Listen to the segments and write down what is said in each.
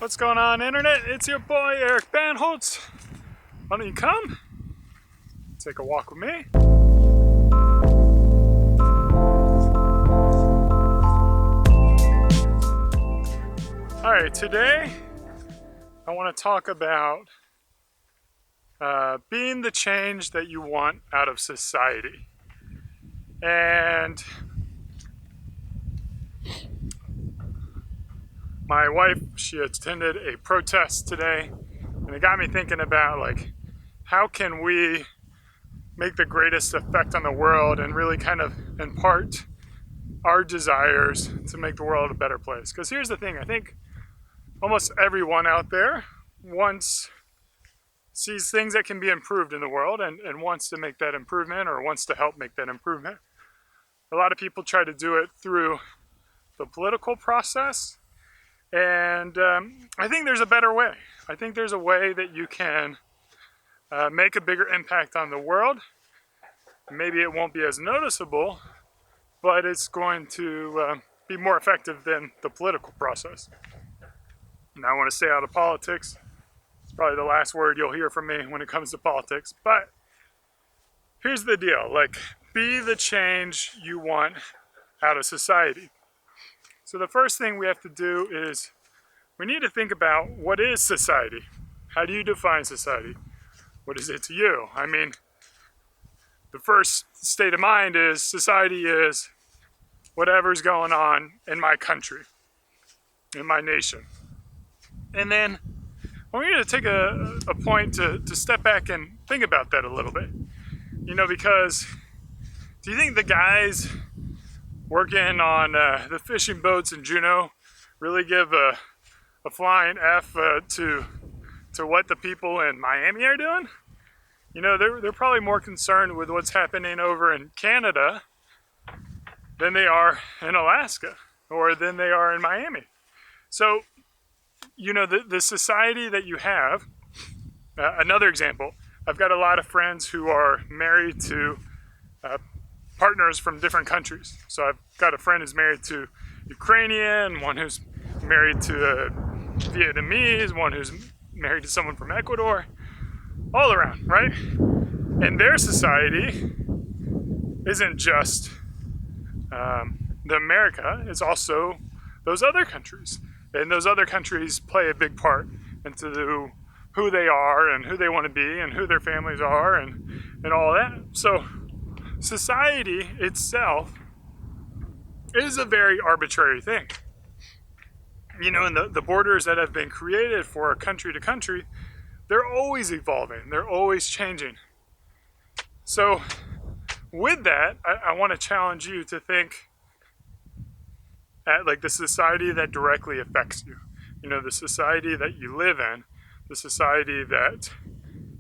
What's going on, internet? It's your boy Eric Bandholz. Why don't you come? Take a walk with me. Alright, today I want to talk about being the change that you want out of society. And my wife, she attended a protest today, and it got me thinking about how can we make the greatest effect on the world and really kind of impart our desires to make the world a better place. Because here's the thing, I think almost everyone out there sees things that can be improved in the world and wants to make that improvement or wants to help make that improvement. A lot of people try to do it through the political process. And I think there's a better way. I think there's a way that you can make a bigger impact on the world. Maybe it won't be as noticeable, but it's going to be more effective than the political process. And I want to stay out of politics. It's probably the last word you'll hear from me when it comes to politics. But here's the deal, be the change you want out of society. So the first thing we have to do is we need to think about what is society? How do you define society? What is it to you? I mean, the first state of mind is society is whatever's going on in my country, in my nation. And then we need to take a point to step back and think about that a little bit. Because do you think the guys working on the fishing boats in Juneau really give a flying F to what the people in Miami are doing? They're probably more concerned with what's happening over in Canada than they are in Alaska or than they are in Miami. So, the society that you have, another example, I've got a lot of friends who are married to partners from different countries. So I've got a friend who's married to Ukrainian, one who's married to Vietnamese, one who's married to someone from Ecuador, all around, right? And their society isn't just the America, it's also those other countries. And those other countries play a big part into who they are and who they want to be and who their families are and all that. So society itself is a very arbitrary thing. And the borders that have been created for country to country, they're always evolving, they're always changing. So with that, I want to challenge you to think at the society that directly affects you. The society that you live in, the society that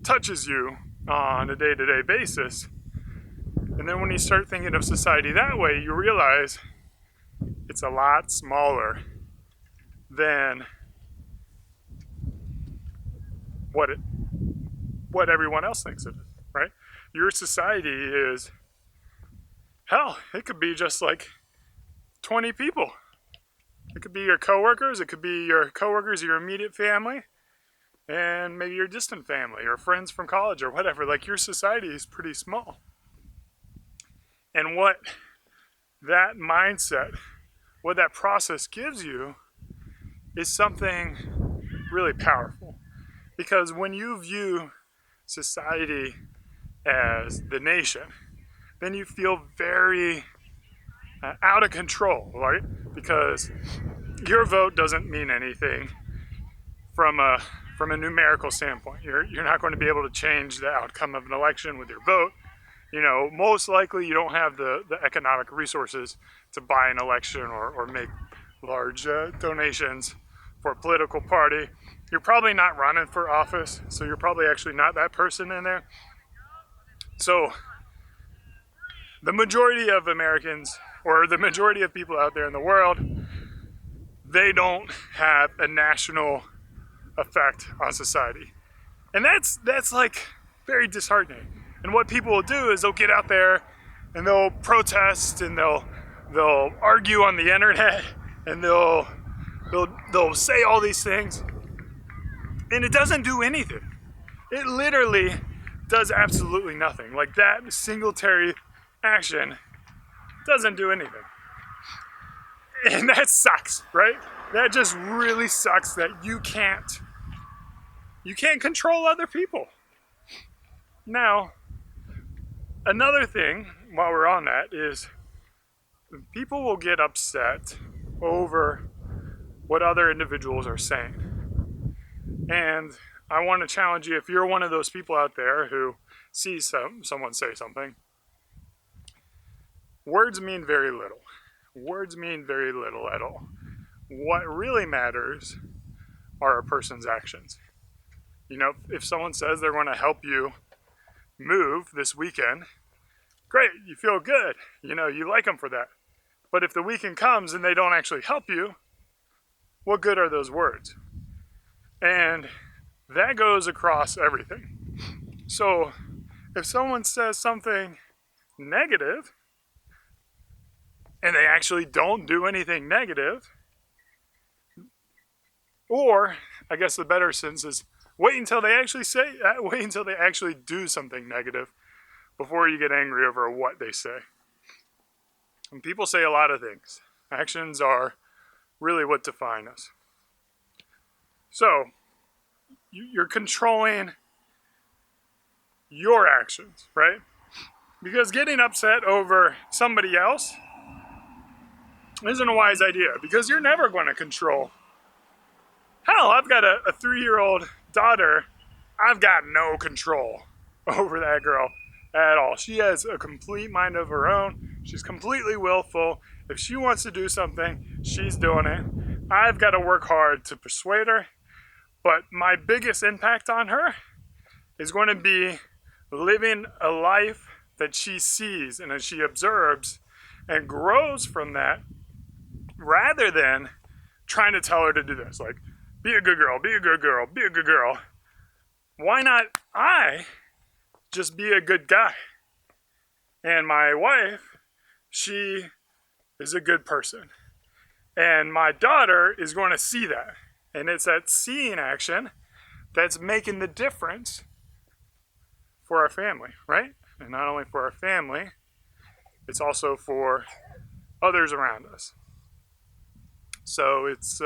touches you on a day-to-day basis. And then when you start thinking of society that way, you realize it's a lot smaller than what everyone else thinks it is, right? Your society is, hell, it could be just 20 people. It could be your coworkers, your immediate family, and maybe your distant family or friends from college or whatever. Your society is pretty small. And what that mindset, what that process gives you is something really powerful. Because when you view society as the nation, then you feel very out of control, right? Because your vote doesn't mean anything from a numerical standpoint. You're not going to be able to change the outcome of an election with your vote. Most likely you don't have the economic resources to buy an election or make large donations for a political party. You're probably not running for office, so you're probably actually not that person in there. So the majority of Americans, or the majority of people out there in the world, they don't have a national effect on society. And that's very disheartening. And what people will do is they'll get out there and they'll protest and they'll argue on the internet and they'll They'll say all these things, and it doesn't do anything. It literally does absolutely nothing. Like that singletary action doesn't do anything. And that sucks, right? That just really sucks that you can't control other people. Now, another thing while we're on that is people will get upset over what other individuals are saying. And I want to challenge you, if you're one of those people out there who sees someone say something, words mean very little. Words mean very little at all. What really matters are a person's actions. You know, if someone says they're going to help you move this weekend, great, you feel good. You know, you like them for that. But if the weekend comes and they don't actually help you, what good are those words? And that goes across everything. So if someone says something negative and they actually don't do anything negative, or I guess the better sense is wait until they actually do something negative before you get angry over what they say. And people say a lot of things. Actions are really what define us. So you're controlling your actions, right? Because getting upset over somebody else isn't a wise idea, because you're never going to control. Hell, I've got a 3-year-old daughter. I've got no control over that girl at all. She has a complete mind of her own. She's completely willful. If she wants to do something, she's doing it. I've got to work hard to persuade her. But my biggest impact on her is going to be living a life that she sees and that she observes and grows from that, rather than trying to tell her to do this. Like, be a good girl, be a good girl, be a good girl. Why not I just be a good guy? And my wife, she is a good person. And my daughter is going to see that. And it's that seeing action that's making the difference for our family, right? And not only for our family, it's also for others around us. So it's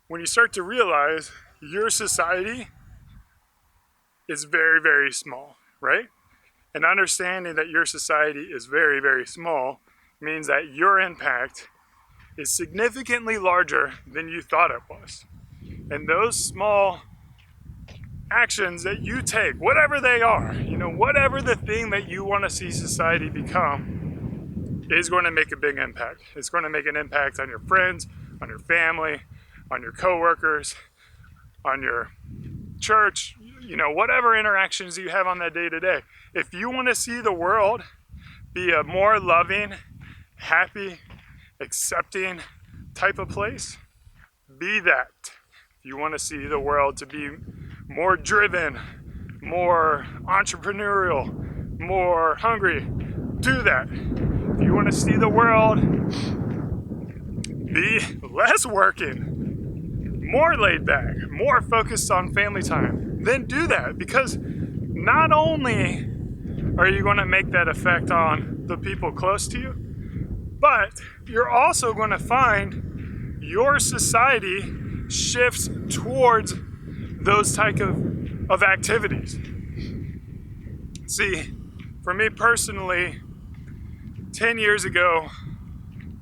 when you start to realize your society is very, very small, right? And understanding that your society is very, very small means that your impact is significantly larger than you thought it was. And those small actions that you take, whatever they are, you know, whatever the thing that you want to see society become, is going to make a big impact. It's going to make an impact on your friends, on your family, on your coworkers, on your church, you know, whatever interactions you have on that day to day. If you want to see the world be a more loving, happy, accepting type of place, be that. If you want to see the world to be more driven, more entrepreneurial, more hungry, do that. If you want to see the world be less working, more laid back, more focused on family time, then do that. Because not only are you going to make that effect on the people close to you, but you're also going to find your society shifts towards those type of activities. See, for me personally, 10 years ago,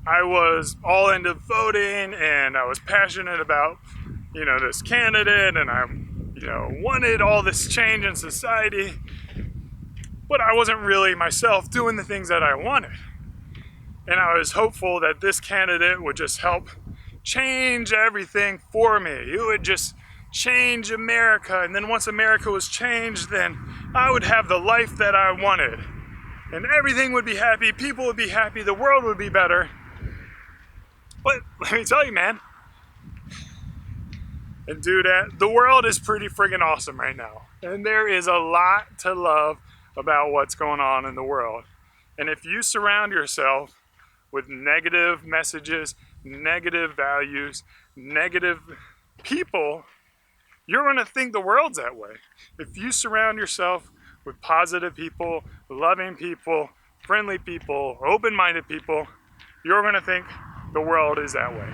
I was all into voting and I was passionate about, you know, this candidate, and I, you know, wanted all this change in society, but I wasn't really myself doing the things that I wanted. And I was hopeful that this candidate would just help change everything for me. It would just change America, and then once America was changed, then I would have the life that I wanted. And everything would be happy, people would be happy, the world would be better. But let me tell you, man, and dude, the world is pretty friggin' awesome right now. And there is a lot to love about what's going on in the world. And if you surround yourself with negative messages, negative values, negative people, you're going to think the world's that way. If you surround yourself with positive people, loving people, friendly people, open-minded people, you're going to think the world is that way.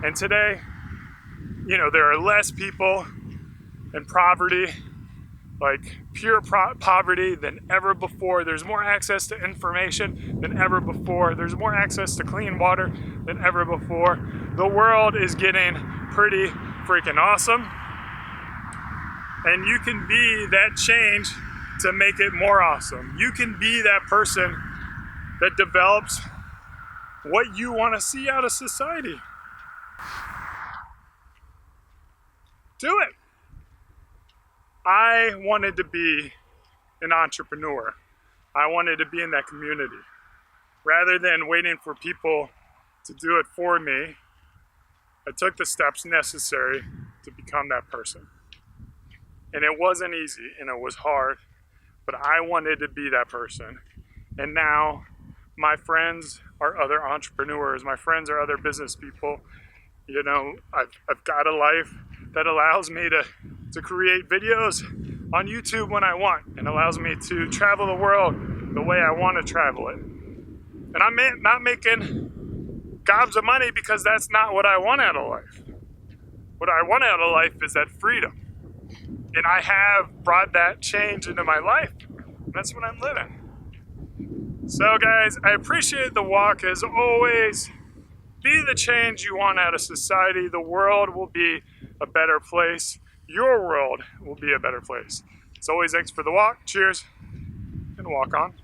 And today, you know, there are less people in poverty, like pure poverty, than ever before. There's more access to information than ever before. There's more access to clean water than ever before. The world is getting pretty freaking awesome. And you can be that change to make it more awesome. You can be that person that develops what you want to see out of society. Do it. I wanted to be an entrepreneur. I wanted to be in that community. Rather than waiting for people to do it for me, I took the steps necessary to become that person. And it wasn't easy and it was hard, but I wanted to be that person. And now my friends are other entrepreneurs. My friends are other business people. You know, I've got a life that allows me to create videos on YouTube when I want, and allows me to travel the world the way I want to travel it. And I'm not making gobs of money because that's not what I want out of life. What I want out of life is that freedom. And I have brought that change into my life. That's what I'm living. So guys, I appreciate the walk as always. Be the change you want out of society. The world will be a better place. Your world will be a better place. As always, thanks for the walk. Cheers, and walk on.